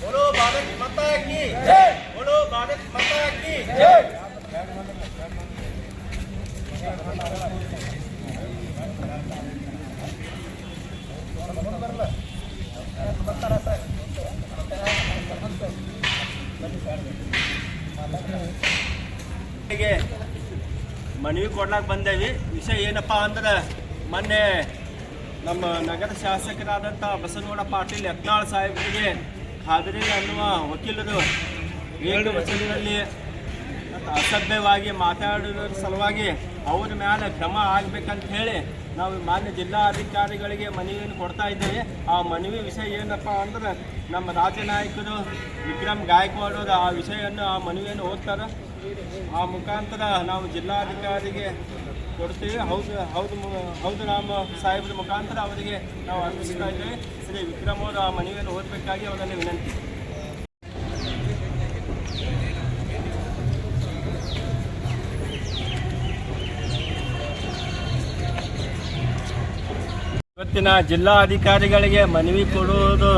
बोलो भारत माता की जय, बोलो भारत माता की जय। ಮನವಿ ಕೊಡ್ಲಾಕ ಬಂದೇವಿ. ವಿಷಯ ಏನಪ್ಪಾ ಅಂದ್ರೆ ಮೊನ್ನೆ ನಮ್ಮ ನಗರ ಶಾಸಕರಾದಂಥ ಬಸನಗೌಡ ಪಾಟೀಲ್ ಯತ್ನಾಳ್ ಸಾಹೇಬರಿಗೆ ಖಾದ್ರಿ ಅನ್ನುವ ವಕೀಲರು ಏಕವಚನದಲ್ಲಿ ಅಸಭ್ಯವಾಗಿ ಮಾತಾಡೋದ್ರ ಸಲುವಾಗಿ ಅವ್ರ ಮೇಲೆ ಕ್ರಮ ಆಗ್ಬೇಕಂತ ಹೇಳಿ ನಾವು ಮಾನ್ಯ ಜಿಲ್ಲಾಧಿಕಾರಿಗಳಿಗೆ ಮನವಿಯನ್ನು ಕೊಡ್ತಾ ಇದ್ದೇವೆ. ಆ ಮನವಿ ವಿಷಯ ಏನಪ್ಪ ಅಂದ್ರೆ ನಮ್ಮ ರಾಜ್ಯ ನಾಯಕರು ವಿಕ್ರಮ್ ಗಾಯಕ್ವಾಡ್ ಅವರು ಆ ವಿಷಯವನ್ನು ಆ ಮನವಿಯನ್ನು ಓದ್ತಾರೆ. ಆ ಮುಖಾಂತರ ನಾವು ಜಿಲ್ಲಾಧಿಕಾರಿಗೆ ಕೊಡ್ತೀವಿ. ಹೌದು ರಾಮ ಸಾಹೇಬ್ರ ಮುಖಾಂತರ ಅವರಿಗೆ ನಾವು ಅರ್ಪಿಸ್ತಾ ಇದ್ದೇವೆ. ಶ್ರೀ ವಿಕ್ರಮ್ ಅವರು ಆ ಮನವಿಯನ್ನು ಓದಬೇಕಾಗಿ ಅವರಲ್ಲಿ ವಿನಂತಿ. ಇವತ್ತಿನ ಜಿಲ್ಲಾಧಿಕಾರಿಗಳಿಗೆ ಮನವಿ ಕೊಡುವುದು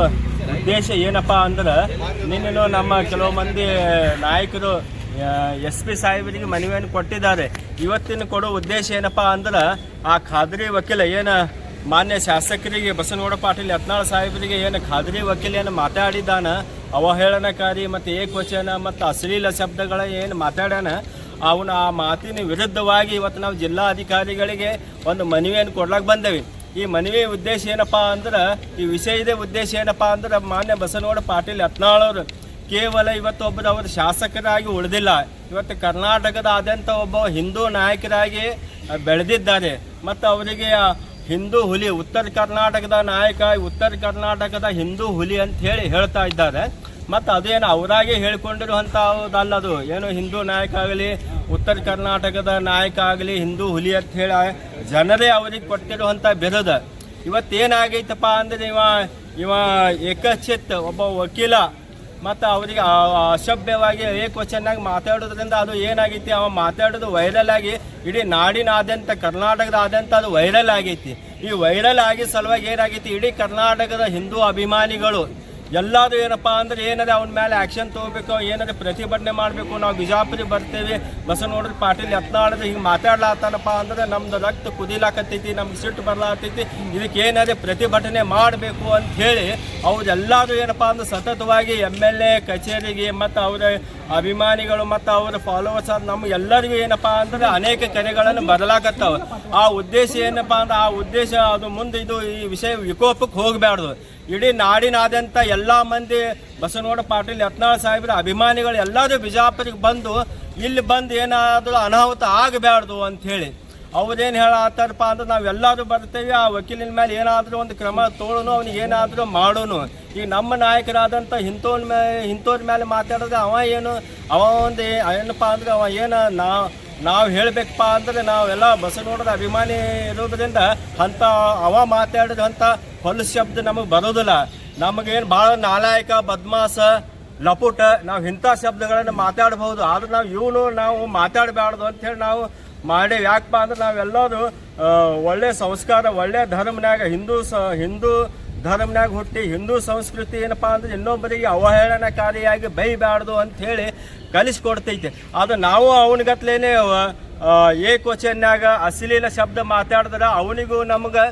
ಉದ್ದೇಶ ಏನಪ್ಪಾ ಅಂದ್ರೆ ನಿನ್ನೆ ನಮ್ಮ ಕೆಲವು ಮಂದಿ ನಾಯಕರು SP ಸಾಹೇಬರಿಗೆ ಮನವಿಯನ್ನು ಕೊಟ್ಟಿದ್ದಾರೆ. ಇವತ್ತಿನ ಕೊಡೋ ಉದ್ದೇಶ ಏನಪ್ಪಾ ಅಂದ್ರೆ ಆ ಖಾದ್ರಿ ವಕೀಲ ಏನು ಮಾನ್ಯ ಶಾಸಕರಿಗೆ ಬಸನಗೌಡ ಪಾಟೀಲ್ ಯತ್ನಾಳ್ ಸಾಹೇಬರಿಗೆ ಏನು ಖಾದ್ರಿ ವಕೀಲೇನು ಮಾತಾಡಿದ್ದಾನ ಅವಹೇಳನಕಾರಿ ಮತ್ತು ಏಕವಚನ ಮತ್ತು ಅಶ್ಲೀಲ ಶಬ್ದಗಳ ಏನು ಮಾತಾಡ್ಯಾನ ಅವನ ಆ ಮಾತಿನ ವಿರುದ್ಧವಾಗಿ ಇವತ್ತು ನಾವು ಜಿಲ್ಲಾಧಿಕಾರಿಗಳಿಗೆ ಒಂದು ಮನವಿಯನ್ನು ಕೊಡ್ಲಾಕ ಬಂದೇವಿ. ಈ ಮನವಿ ಉದ್ದೇಶ ಏನಪ್ಪ ಅಂದ್ರೆ ಈ ವಿಷಯದ ಉದ್ದೇಶ ಏನಪ್ಪ ಅಂದ್ರೆ ಮಾನ್ಯ ಬಸನಗೌಡ ಪಾಟೀಲ್ ಯತ್ನಾಳ್ ಅವರು ಕೇವಲ ಇವತ್ತು ಒಬ್ಬರು ಅವರು ಶಾಸಕರಾಗಿ ಉಳಿದಿಲ್ಲ, ಇವತ್ತು ಕರ್ನಾಟಕದಾದ್ಯಂತ ಒಬ್ಬ ಹಿಂದೂ ನಾಯಕರಾಗಿ ಬೆಳೆದಿದ್ದಾರೆ. ಮತ್ತು ಅವರಿಗೆ ಹಿಂದೂ ಹುಲಿ, ಉತ್ತರ ಕರ್ನಾಟಕದ ನಾಯಕ, ಉತ್ತರ ಕರ್ನಾಟಕದ ಹಿಂದೂ ಹುಲಿ ಅಂತ ಹೇಳಿ ಹೇಳ್ತಾ ಇದ್ದಾರೆ. ಮತ್ತು ಅದೇನು ಅವರಾಗೆ ಹೇಳ್ಕೊಂಡಿರುವಂಥದ್ದಲ್ಲ, ಅದು ಏನು ಹಿಂದೂ ನಾಯಕ ಆಗಲಿ ಉತ್ತರ ಕರ್ನಾಟಕದ ನಾಯಕ ಆಗಲಿ ಹಿಂದೂ ಹುಲಿ ಅಂತ ಹೇಳಿ ಜನರೇ ಅವರಿಗೆ ಕೊಟ್ಟಿರುವಂಥ ಬಿರುದ. ಇವತ್ತೇನಾಗೈತಪ್ಪ ಅಂದರೆ ಇವ ಏಕಚಿತ್ ಒಬ್ಬ ವಕೀಲ ಮತ್ತು ಅವರಿಗೆ ಅಸಭ್ಯವಾಗಿ ಏಕವಚನಾಗಿ ಮಾತಾಡೋದ್ರಿಂದ ಅದು ಏನಾಗೈತಿ, ಅವ ಮಾತಾಡೋದು ವೈರಲ್ ಆಗಿ ಇಡೀ ನಾಡಿನಾದ್ಯಂತ ಕರ್ನಾಟಕದಾದ್ಯಂತ ಅದು ವೈರಲ್ ಆಗೈತಿ. ಈ ವೈರಲ್ ಆಗಿ ಸಲುವಾಗಿ ಏನಾಗೈತಿ, ಇಡೀ ಕರ್ನಾಟಕದ ಹಿಂದೂ ಅಭಿಮಾನಿಗಳು ಎಲ್ಲರೂ ಏನಪ್ಪ ಅಂದ್ರೆ ಏನಾದ್ರೆ ಅವನ ಮೇಲೆ ಆ್ಯಕ್ಷನ್ ತೊಗೋಬೇಕು, ಏನಾದ್ರೆ ಪ್ರತಿಭಟನೆ ಮಾಡಬೇಕು. ನಾವು ಬಿಜಾಪುರಿಗೆ ಬರ್ತೇವೆ, ಬಸನಗೌಡ ಪಾಟೀಲ್ ಯತ್ನಾಳ್ ಹಿಂಗೆ ಮಾತಾಡ್ಲಾತಾನಪ್ಪ ಅಂದ್ರೆ ನಮ್ದು ರಕ್ತ ಕುದಿಲಾಕತ್ತೈತಿ, ನಮ್ಗೆ ಸಿಟ್ಟು ಬರ್ಲಾತೈತಿ, ಇದಕ್ಕೆ ಏನಾದ್ರೆ ಪ್ರತಿಭಟನೆ ಮಾಡಬೇಕು ಅಂತ ಹೇಳಿ ಅವ್ರೆಲ್ಲರೂ ಏನಪ್ಪ ಅಂದ್ರೆ ಸತತವಾಗಿ MLA ಕಚೇರಿಗೆ ಮತ್ತು ಅವರ ಅಭಿಮಾನಿಗಳು ಮತ್ತು ಅವರ ಫಾಲೋವರ್ಸ್ ನಮ್ಮ ಎಲ್ಲರಿಗೂ ಏನಪ್ಪ ಅಂದ್ರೆ ಅನೇಕ ಕರೆಗಳನ್ನು ಬದಲಾಗತ್ತವೆ. ಆ ಉದ್ದೇಶ ಏನಪ್ಪ ಅಂದ್ರೆ ಆ ಉದ್ದೇಶ ಅದು ಮುಂದೆ ಇದು ಈ ವಿಷಯ ವಿಕೋಪಕ್ಕೆ ಹೋಗಬಾರ್ದು. ಇಡೀ ನಾಡಿನಾದ್ಯಂತ ಎಲ್ಲ ಮಂದಿ ಬಸನಗೌಡ ಪಾಟೀಲ್ ಯತ್ನಾಳ್ ಸಾಹೇಬ್ರ ಅಭಿಮಾನಿಗಳು ಎಲ್ಲರೂ ಬಿಜಾಪುರಿಗೆ ಬಂದು ಇಲ್ಲಿ ಬಂದು ಏನಾದರೂ ಅನಾಹುತ ಆಗಬಾರ್ದು ಅಂಥೇಳಿ ಅವ್ರೇನು ಹೇಳತ್ತಾರಪ್ಪ ಅಂದ್ರೆ ನಾವೆಲ್ಲರೂ ಬರ್ತೇವೆ, ಆ ವಕೀಲಿನ ಮೇಲೆ ಏನಾದರೂ ಒಂದು ಕ್ರಮ ತೊಗೊಳೋನು, ಅವ್ನಿಗೆ ಏನಾದರೂ ಮಾಡೋನು. ಈಗ ನಮ್ಮ ನಾಯಕರಾದಂಥ ಇಂಥವ್ರ ಮೇಲೆ ಮಾತಾಡಿದ್ರೆ ಅವ ಒಂದು ಏನಪ್ಪ ಅಂದ್ರೆ ಅವ ಏನು ನಾವು ಹೇಳಬೇಕಪ್ಪ ಅಂದ್ರೆ ನಾವೆಲ್ಲ ಬಸನಗೌಡರ ಅಭಿಮಾನಿ ಇರೋದ್ರಿಂದ ಅಂಥ ಅವ ಮಾತಾಡಿದಂಥ ಹೊಲಸು ಶಬ್ದ ನಮಗೆ ಬರೋದಿಲ್ಲ. ನಮಗೇನು ಭಾಳ ನಾಲಾಯಕ, ಬದ್ಮಾಸ, ಲಪುಟ ನಾವು ಇಂಥ ಶಬ್ದಗಳನ್ನು ಮಾತಾಡ್ಬೋದು. ಆದ್ರೆ ನಾವು ಮಾತಾಡಬಾರ್ದು ಅಂಥೇಳಿ ನಾವು ಮಾಡೇವಿ. ಯಾಕಪ್ಪ ಅಂದ್ರೆ ನಾವೆಲ್ಲರೂ ಒಳ್ಳೆ ಸಂಸ್ಕಾರ, ಒಳ್ಳೆ ಧರ್ಮನ್ಯಾಗ ಹಿಂದೂ ಧರ್ಮನ್ಯಾಗ ಹುಟ್ಟಿ ಹಿಂದೂ ಸಂಸ್ಕೃತಿ ಏನಪ್ಪ ಅಂದ್ರೆ ಇನ್ನೊಬ್ಬರಿಗೆ ಅವಹೇಳನಕಾರಿಯಾಗಿ ಬೈಬಾರ್ದು ಅಂಥೇಳಿ ಕಲಿಸ್ಕೊಡ್ತೈತೆ. ಅದು ನಾವು ಅವನಿಗತ್ಲೇನೆ ಏಕವಚನ್ಯಾಗ ಅಶ್ಲೀಲ ಶಬ್ದ ಮಾತಾಡಿದ್ರೆ ಅವನಿಗೂ ನಮ್ಗೆ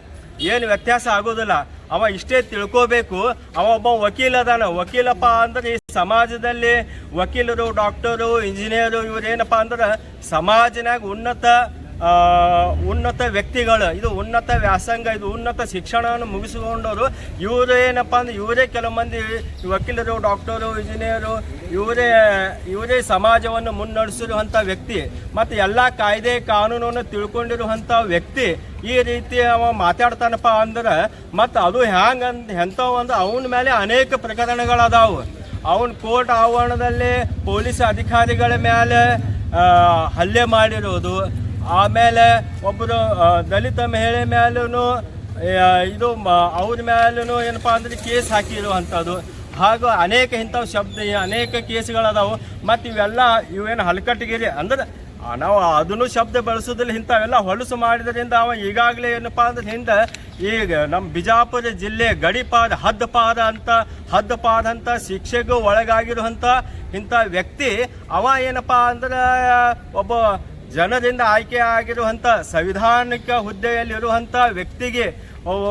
ಏನು ವ್ಯತ್ಯಾಸ ಆಗೋದಿಲ್ಲ. ಅವ ಇಷ್ಟೇ ತಿಳ್ಕೋಬೇಕು, ಅವ ಒಬ್ಬ ವಕೀಲ ಅದಾನ. ವಕೀಲಪ್ಪ ಅಂದ್ರೆ ಈ ಸಮಾಜದಲ್ಲಿ ವಕೀಲರು, ಡಾಕ್ಟರು, ಇಂಜಿನಿಯರು ಇವರೇನಪ್ಪ ಅಂದ್ರೆ ಸಮಾಜನಾಗ ಉನ್ನತ ವ್ಯಕ್ತಿಗಳು, ಇದು ಉನ್ನತ ವ್ಯಾಸಂಗ, ಇದು ಉನ್ನತ ಶಿಕ್ಷಣವನ್ನು ಮುಗಿಸಿಕೊಂಡವರು. ಇವರು ಏನಪ್ಪ ಅಂದ್ರೆ ಇವರೇ ಕೆಲವು ಮಂದಿ ವಕೀಲರು, ಡಾಕ್ಟರು, ಇಂಜಿನಿಯರು ಇವರೇ ಸಮಾಜವನ್ನು ಮುನ್ನಡೆಸಿರುವಂಥ ವ್ಯಕ್ತಿ ಮತ್ತು ಎಲ್ಲ ಕಾಯ್ದೆ ಕಾನೂನನ್ನು ತಿಳ್ಕೊಂಡಿರುವಂಥ ವ್ಯಕ್ತಿ. ಈ ರೀತಿ ಅವ ಮಾತಾಡ್ತಾನಪ್ಪ ಅಂದ್ರೆ ಮತ್ತು ಅದು ಎಂಥವು ಅಂದ್ರೆ ಅವನ ಮೇಲೆ ಅನೇಕ ಪ್ರಕರಣಗಳದಾವು. ಅವನ ಕೋರ್ಟ್ ಆವರಣದಲ್ಲಿ ಪೊಲೀಸ್ ಅಧಿಕಾರಿಗಳ ಮೇಲೆ ಹಲ್ಲೆ ಮಾಡಿರೋದು, ಆಮೇಲೆ ಒಬ್ಬರು ದಲಿತ ಮಹಿಳೆ ಮೇಲೂ ಇದು ಅವ್ರ ಮೇಲೂ ಏನಪ್ಪ ಅಂದ್ರೆ ಕೇಸ್ ಹಾಕಿರುವಂಥದ್ದು. ಹಾಗೂ ಅನೇಕ ಇಂಥವು ಅನೇಕ ಕೇಸ್ಗಳದಾವು. ಮತ್ತು ಇವೇನು ಹಲಕಟ್ಟಗಿರಿ ಅಂದ್ರೆ ನಾವು ಅದನ್ನು ಶಬ್ದ ಬಳಸೋದಿಲ್ಲ. ಇಂಥವೆಲ್ಲ ಹೊಲಸು ಮಾಡಿದ್ರಿಂದ ಅವ ಈಗಾಗಲೇ ಏನಪ್ಪಾ ಅಂದ್ರೆ ಹಿಂದೆ ಈಗ ನಮ್ಮ ಬಿಜಾಪುರ ಜಿಲ್ಲೆ ಗಡಿಪಾದ ಹದ್ದುಪಾದ ಅಂತ ಶಿಕ್ಷೆಗೂ ಒಳಗಾಗಿರುವಂಥ ಇಂಥ ವ್ಯಕ್ತಿ ಅವ ಏನಪ್ಪಾ ಅಂದ್ರೆ ಒಬ್ಬ ಜನರಿಂದ ಆಯ್ಕೆ ಆಗಿರುವಂಥ ಸಂವಿಧಾನಿಕ ಹುದ್ದೆಯಲ್ಲಿರುವಂಥ ವ್ಯಕ್ತಿಗೆ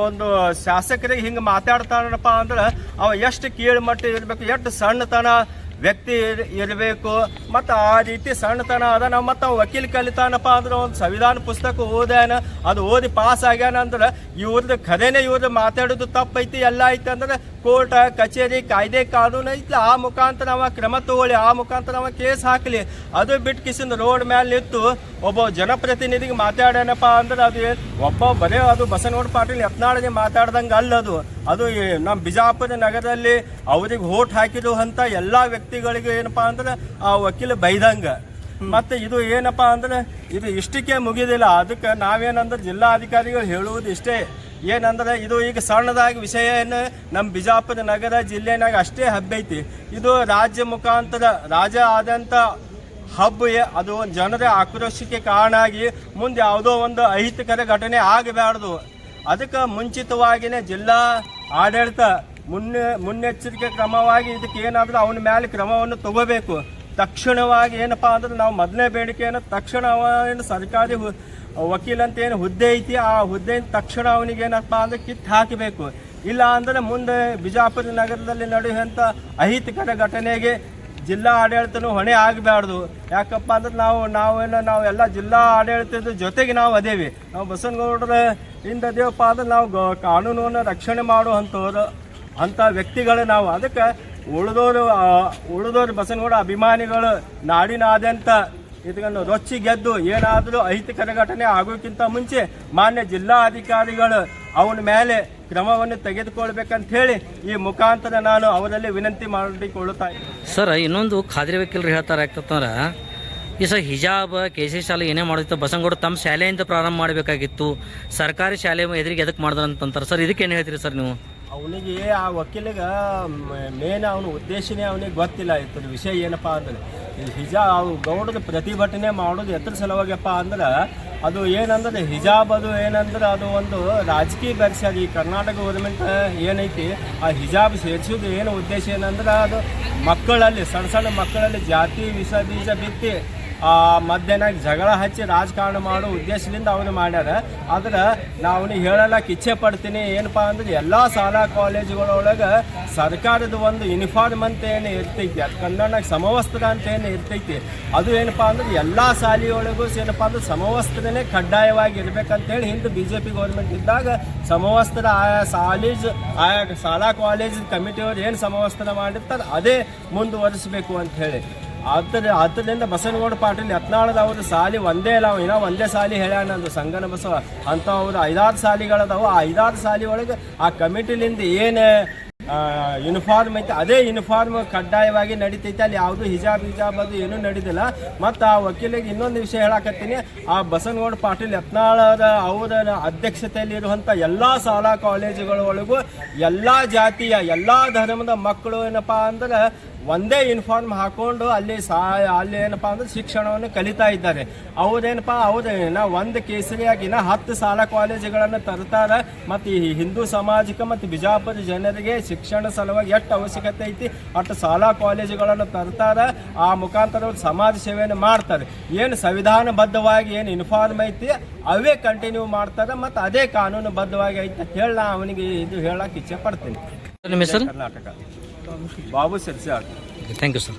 ಒಂದು ಶಾಸಕರಿಗೆ ಹಿಂಗೆ ಮಾತಾಡ್ತಾನಪ್ಪ ಅಂದ್ರೆ ಅವ ಎಷ್ಟು ಕೀಳ್ಮಟ್ಟ ಇರಬೇಕು, ಎಷ್ಟು ಸಣ್ಣತನ ವ್ಯಕ್ತಿ ಇರಬೇಕು. ಮತ್ತು ಆ ರೀತಿ ಸಣ್ಣತನ ಅದ ನಾವು ಮತ್ತು ವಕೀಲ್ ಕಲಿತಾನಪ್ಪ ಅಂದ್ರೆ ಒಂದು ಸಂವಿಧಾನ ಪುಸ್ತಕ ಓದ್ಯಾನ, ಅದು ಓದಿ ಪಾಸ್ ಆಗ್ಯಾನ ಅಂದ್ರೆ ಇವ್ರದ್ದು ಖರೇನೆ ಇವ್ರದ್ದು ಮಾತಾಡೋದು ತಪ್ಪೈತಿ ಎಲ್ಲ ಐತಿ ಅಂದ್ರೆ ಕೋರ್ಟ್ ಕಚೇರಿ ಕಾಯ್ದೆ ಕಾನೂನು ಐತಿ, ಆ ಮುಖಾಂತರ ಅವ ಕ್ರಮ ತಗೊಳ್ಳಿ, ಆ ಮುಖಾಂತರ ಅವ ಕೇಸ್ ಹಾಕಲಿ. ಅದು ಬಿಟ್ಟು ಕಿಸಿಂದ ರೋಡ್ ಮೇಲೆ ನಿಂತು ಒಬ್ಬ ಜನಪ್ರತಿನಿಧಿಗೆ ಮಾತಾಡ್ಯಾನಪ್ಪ ಅಂದ್ರೆ ಅದು ಬರೇ ಅದು ಬಸನಗೌಡ ಪಾಟೀಲ್ ಯತ್ನಾಳಗೆ ಮಾತಾಡ್ದಂಗೆ ಅಲ್ಲದು. ಅದು ನಮ್ಮ ಬಿಜಾಪುರ ನಗರದಲ್ಲಿ ಅವ್ರಿಗೆ ವೋಟ್ ಹಾಕಿದ್ರು ಅಂತ ಎಲ್ಲ ವ್ಯಕ್ತಿಗಳಿಗೆ ಏನಪ್ಪಾ ಅಂದ್ರೆ ಆ ವಕೀಲ ಬೈದಂಗೆ. ಮತ್ತು ಇದು ಏನಪ್ಪಾ ಅಂದ್ರೆ ಇದು ಇಷ್ಟಕ್ಕೆ ಮುಗಿದಿಲ್ಲ. ಅದಕ್ಕೆ ನಾವೇನಂದ್ರೆ ಜಿಲ್ಲಾಧಿಕಾರಿಗಳು ಹೇಳುವುದು ಇಷ್ಟೇ ಏನಂದ್ರೆ ಇದು ಈಗ ಸಣ್ಣದಾಗಿ ವಿಷಯ ಏನು ನಮ್ಮ ಬಿಜಾಪುರ ನಗರ ಜಿಲ್ಲೆನಾಗ ಅಷ್ಟೇ ಹಬ್ಬೈತಿ. ಇದು ರಾಜ್ಯ ಆದಂಥ ಹಬ್ಬ, ಅದು ಒಂದು ಜನರ ಆಕ್ರೋಶಕ್ಕೆ ಕಾರಣ ಆಗಿ ಮುಂದೆ ಯಾವುದೋ ಒಂದು ಅಹಿತಕರ ಘಟನೆ ಆಗಬಾರ್ದು. ಅದಕ್ಕೆ ಮುಂಚಿತವಾಗಿಯೇ ಜಿಲ್ಲಾ ಆಡಳಿತ ಮುನ್ನೆಚ್ಚರಿಕೆ ಕ್ರಮವಾಗಿ ಇದಕ್ಕೆ ಏನಾದರೂ ಅವನ ಮೇಲೆ ಕ್ರಮವನ್ನು ತಗೋಬೇಕು. ತಕ್ಷಣವಾಗಿ ಏನಪ್ಪ ಅಂದ್ರೆ ನಾವು ಮೊದಲನೇ ಬೇಡಿಕೆಯನ್ನು ತಕ್ಷಣ ಏನು ಸರ್ಕಾರಿ ವಕೀಲ ಅಂತ ಏನು ಹುದ್ದೆ ಐತಿ ಆ ಹುದ್ದೆಯಿಂದ ತಕ್ಷಣ ಅವನಿಗೆ ಏನಪ್ಪ ಅಂದ್ರೆ ಕಿತ್ತು ಹಾಕಬೇಕು. ಇಲ್ಲ ಅಂದರೆ ಮುಂದೆ ಬಿಜಾಪುರ ನಗರದಲ್ಲಿ ನಡೆಯುವಂಥ ಅಹಿತಕರ ಘಟನೆಗೆ ಜಿಲ್ಲಾ ಆಡಳಿತನೂ ಹೊಣೆ ಆಗಬಾರ್ದು. ಯಾಕಪ್ಪ ಅಂದ್ರೆ ನಾವೆಲ್ಲ ಜಿಲ್ಲಾ ಆಡಳಿತದ ಜೊತೆಗೆ ನಾವು ಅದೇವಿ. ನಾವು ಬಸನಗೌಡರ ಅದೇವಪ್ಪ ಅಂದ್ರೆ ನಾವು ಕಾನೂನನ್ನು ರಕ್ಷಣೆ ಮಾಡುವಂಥವ್ರು ಅಂಥ ವ್ಯಕ್ತಿಗಳು ನಾವು. ಅದಕ್ಕೆ ಉಳಿದೋರು ಬಸನಗೌಡ ಅಭಿಮಾನಿಗಳು ನಾಡಿನಾದ್ಯಂತ ಇದನ್ನು ರೊಚ್ಚಿ ಗೆದ್ದು ಏನಾದರೂ ಅಹಿತಕರ ಘಟನೆ ಆಗೋಕ್ಕಿಂತ ಮುಂಚೆ ಮಾನ್ಯ ಜಿಲ್ಲಾಧಿಕಾರಿಗಳು ಅವನ ಮೇಲೆ ಕ್ರಮವನ್ನು ತೆಗೆದುಕೊಳ್ಬೇಕಂತ ಹೇಳಿ ಈ ಮುಖಾಂತರ ನಾನು ಅವರಲ್ಲಿ ವಿನಂತಿ ಮಾಡಿಕೊಳ್ಳುತ್ತಾ ಇದ್ದೀನಿ. ಸರ್, ಇನ್ನೊಂದು ಖಾದ್ರಿ ವಕೀಲರು ಹೇಳ್ತಾರೆ ಯಾಕಂದ್ರೆ ಈ ಸರ್ ಹಿಜಾಬ್ KC ಶಾಲೆ ಏನೇ ಮಾಡಿತ್ತು ಬಸನಗೌಡ ತಮ್ಮ ಶಾಲೆಯಿಂದ ಪ್ರಾರಂಭ ಮಾಡಬೇಕಾಗಿತ್ತು, ಸರ್ಕಾರಿ ಶಾಲೆ ಎದುರಿಗೆ ಎದಕ್ಕೆ ಮಾಡಿದ್ರು ಅಂತಂತಾರೆ ಸರ್. ಇದಕ್ಕೆ ಏನು ಹೇಳ್ತೀರಿ ಸರ್ ನೀವು? ಅವನಿಗೆ ಆ ವಕೀಲಿಗೆ ಮೇನ್ ಅವನ ಉದ್ದೇಶನೇ ಅವನಿಗೆ ಗೊತ್ತಿಲ್ಲ. ಇದ್ರ ವಿಷಯ ಏನಪ್ಪ ಅಂದ್ರೆ ಹಿಜಾಬ್ ಗೌಡದ ಪ್ರತಿಭಟನೆ ಮಾಡೋದು ಎತ್ತರ ಸಲುವಾಗಪ್ಪ ಅಂದ್ರೆ ಅದು ಏನಂದ್ರೆ ಹಿಜಾಬ್ ಅದು ಏನಂದ್ರೆ ಅದು ಒಂದು ರಾಜಕೀಯ ಬೆರೆಸ್ಯಾದ. ಈ ಕರ್ನಾಟಕ ಗೌರ್ಮೆಂಟ್ ಏನೈತಿ ಆ ಹಿಜಾಬ್ ಸೇರಿಸೋದು ಏನು ಉದ್ದೇಶ ಏನಂದ್ರೆ ಅದು ಮಕ್ಕಳಲ್ಲಿ ಸಣ್ಣ ಮಕ್ಕಳಲ್ಲಿ ಜಾತಿ ಬೀಜ ಬಿತ್ತಿ ಮಧ್ಯಾಹ್ನ ಜಗಳ ಹಚ್ಚಿ ರಾಜಕಾರಣ ಮಾಡೋ ಉದ್ದೇಶದಿಂದ ಅವನು ಮಾಡ್ಯಾರ. ಆದ್ರೆ ನಾವು ಅವನಿಗೆ ಹೇಳಕ್ಕೆ ಇಚ್ಛೆ ಪಡ್ತೀನಿ ಏನಪ್ಪ ಅಂದ್ರೆ ಎಲ್ಲ ಶಾಲಾ ಕಾಲೇಜುಗಳೊಳಗೆ ಸರ್ಕಾರದ ಒಂದು ಯೂನಿಫಾರ್ಮ್ ಅಂತ ಏನು ಇರ್ತೈತಿ, ಅದು ಕನ್ನಡನಾಗ ಸಮವಸ್ತ್ರ ಅಂತ ಏನು ಇರ್ತೈತಿ, ಅದು ಏನಪ್ಪ ಅಂದ್ರೆ ಎಲ್ಲ ಶಾಲೆಯೊಳಗೂ ಏನಪ್ಪ ಅಂದ್ರೆ ಸಮವಸ್ತ್ರನೇ ಕಡ್ಡಾಯವಾಗಿ ಇರಬೇಕಂತೇಳಿ ಹಿಂದೆ BJP ಗೌರ್ಮೆಂಟ್ ಇದ್ದಾಗ ಸಮವಸ್ತ್ರ ಆಯಾ ಶಾಲಾ ಕಾಲೇಜ್ ಕಮಿಟಿಯವ್ರು ಏನು ಸಮವಸ್ತ್ರ ಮಾಡಿರ್ತಾರೆ ಅದೇ ಮುಂದುವರಿಸಬೇಕು ಅಂತ ಹೇಳಿ. ಅದರಿಂದ ಬಸನಗೌಡ ಪಾಟೀಲ್ ಯತ್ನಾಳದ ಅವ್ರ ಸಾಲಿ ಒಂದೇ ಇಲ್ಲ, ಇನ್ನೂ ಒಂದೇ ಸಾಲಿ ಹೇಳ್ಯಾನ ಅದು ಸಂಗನ ಬಸವ ಅಂತ ಅವ್ರು 5-6 ಸಾಲಿಗಳದಾವು. ಆ 5-6 ಸಾಲಿ ಒಳಗೆ ಆ ಕಮಿಟಿಲಿಂದ ಏನು ಯೂನಿಫಾರ್ಮ್ ಐತೆ ಅದೇ ಯೂನಿಫಾರ್ಮ್ ಕಡ್ಡಾಯವಾಗಿ ನಡೀತೈತೆ. ಅಲ್ಲಿ ಯಾವುದು ಹಿಜಾಬ್ ಅದು ಏನೂ ನಡೀದಿಲ್ಲ. ಮತ್ತು ಆ ವಕೀಲಿಗೆ ಇನ್ನೊಂದು ವಿಷಯ ಹೇಳಕತ್ತೀನಿ, ಆ ಬಸನಗೌಡ ಪಾಟೀಲ್ ಯತ್ನಾಳದ ಅವರ ಅಧ್ಯಕ್ಷತೆಯಲ್ಲಿರುವಂಥ ಎಲ್ಲ ಶಾಲಾ ಕಾಲೇಜುಗಳೊಳಗೂ ಎಲ್ಲ ಜಾತಿಯ ಎಲ್ಲ ಧರ್ಮದ ಮಕ್ಕಳು ಏನಪ್ಪ ಅಂದ್ರೆ ಒಂದೇ ಯೂನಿಫಾರ್ಮ್ ಹಾಕೊಂಡು ಅಲ್ಲಿ ಏನಪ್ಪ ಅಂದ್ರೆ ಶಿಕ್ಷಣವನ್ನು ಕಲಿತಾ ಇದ್ದಾರೆ. ಅವ್ರೇನಪ್ಪ ಒಂದು ಕೇಸರಿಯಾಗಿನ 10 ಶಾಲಾ ಕಾಲೇಜುಗಳನ್ನು ತರ್ತಾರೆ. ಮತ್ತು ಈ ಹಿಂದೂ ಸಮಾಜಕ್ಕೆ ಮತ್ತು ಬಿಜಾಪುರ ಜನರಿಗೆ ಶಿಕ್ಷಣ ಸಲುವಾಗಿ ಎಷ್ಟು ಅವಶ್ಯಕತೆ ಐತಿ ಅಷ್ಟು ಶಾಲಾ ಕಾಲೇಜುಗಳನ್ನು ತರ್ತಾರೆ. ಆ ಮುಖಾಂತರ ಅವ್ರು ಸಮಾಜ ಸೇವೆಯನ್ನು ಮಾಡ್ತಾರೆ. ಏನು ಸಂವಿಧಾನಬದ್ಧವಾಗಿ ಏನು ಯೂನಿಫಾರ್ಮ್ ಐತಿ ಅವೇ ಕಂಟಿನ್ಯೂ ಮಾಡ್ತಾರೆ ಮತ್ತು ಅದೇ ಕಾನೂನುಬದ್ಧವಾಗಿ ಐತಿ ಅಂತ ಹೇಳಿ ನಾನು ಅವನಿಗೆ ಇದು ಹೇಳಕ್ಕೆ ಇಚ್ಛೆ ಪಡ್ತೀನಿ. ನಿಮ್ಮ ಹೆಸರು? Karnataka Babu Sirsal. Thank you sir.